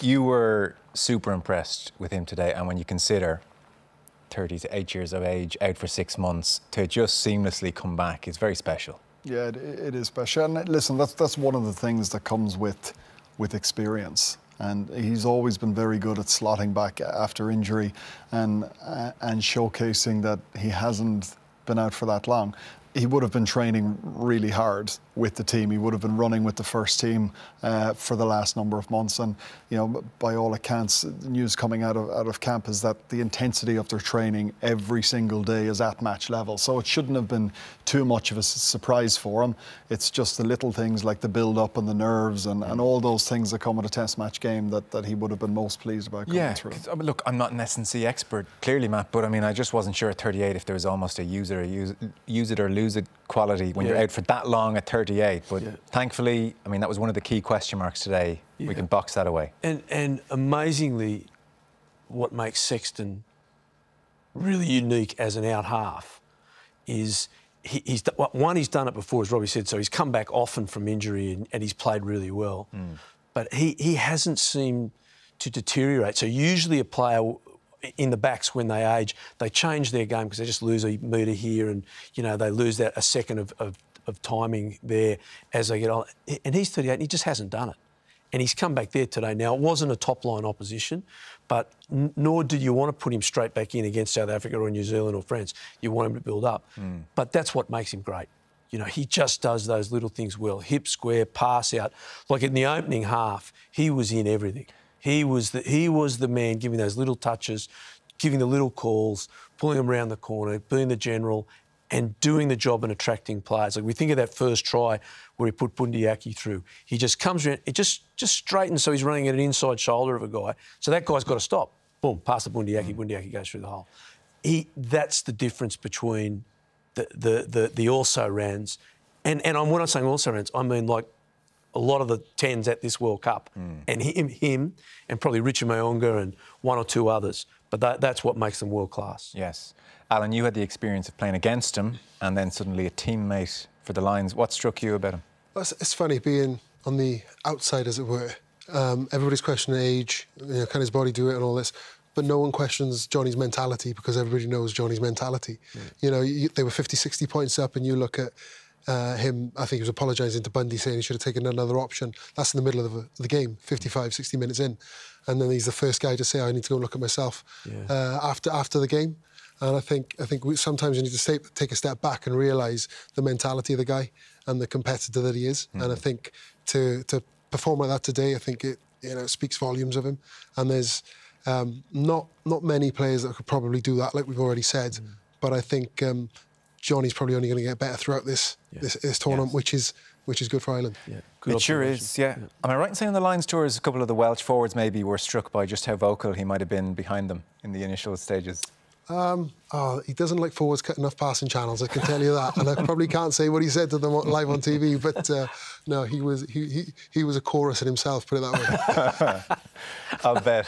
You were super impressed with him today, and when you consider 38 years of age, out for 6 months, to just seamlessly come back is very special. Yeah, it is special. And listen, that's one of the things that comes with experience. And he's always been very good at slotting back after injury and showcasing that he hasn't been out for that long. He would have been training really hard with the team. He would have been running with the first team for the last number of months. And, you know, by all accounts, the news coming out of camp is that the intensity of their training every single day is at match level. So it shouldn't have been too much of a surprise for him. It's just the little things like the build-up and the nerves and all those things that come with a test match game that he would have been most pleased about coming through. I mean, look, I'm not an S&C expert, clearly, Matt, but I mean, I just wasn't sure at 38 if there was almost a use it or lose it quality when you're out for that long at 38. But thankfully, I mean, that was one of the key question marks today. We can box that away. And amazingly, what makes Sexton really unique as an out half is he's done it before, as Robbie said, so he's come back often from injury and he's played really well. But he hasn't seemed to deteriorate. So usually a player in the backs, when they age, they change their game because they just lose a metre here and, you know, they lose that a second of timing there as they get on. And he's 38 and he just hasn't done it. And he's come back there today. Now, it wasn't a top-line opposition, but nor did you want to put him straight back in against South Africa or New Zealand or France. You want him to build up. But that's what makes him great. You know, he just does those little things well. Hip, square, pass out. Like in the opening half, he was in everything. He was the man giving those little touches, giving the little calls, pulling them around the corner, being the general, and doing the job and attracting players. Like we think of that first try where he put Bundyaki through. He just comes around, it just straightens so he's running at an inside shoulder of a guy. So that guy's got to stop. Boom, pass the Bundyaki, Bundyaki goes through the hole. That's the difference between the also-rans. And when I'm saying also-rans, I mean like a lot of the 10s at this World Cup. And him and probably Richard Mayonga and one or two others. But that's what makes them world-class. Yes. Alan, you had the experience of playing against him and then suddenly a teammate for the Lions. What struck you about him? It's funny being on the outside, as it were. Everybody's questioning age, you know, can his body do it and all this. But no one questions Johnny's mentality because everybody knows Johnny's mentality. You know, they were 50, 60 points up and you look at him, I think he was apologising to Bundy saying he should have taken another option. That's in the middle of the game, 55, 60 minutes in. And then he's the first guy to say, I need to go and look at myself after the game. And I think sometimes you need to take a step back and realise the mentality of the guy and the competitor that he is. And I think to perform like that today, I think it speaks volumes of him. And there's not many players that could probably do that, like we've already said. But I think Johnny's probably only going to get better throughout this tournament, which is good for Ireland. It sure is, Am I right in saying on the Lions tours, a couple of the Welsh forwards maybe were struck by just how vocal he might have been behind them in the initial stages? He doesn't like forwards cutting off passing channels, I can tell you that. And I probably can't say what he said to them live on TV, but no, he was a chorus in himself, put it that way. I'll bet.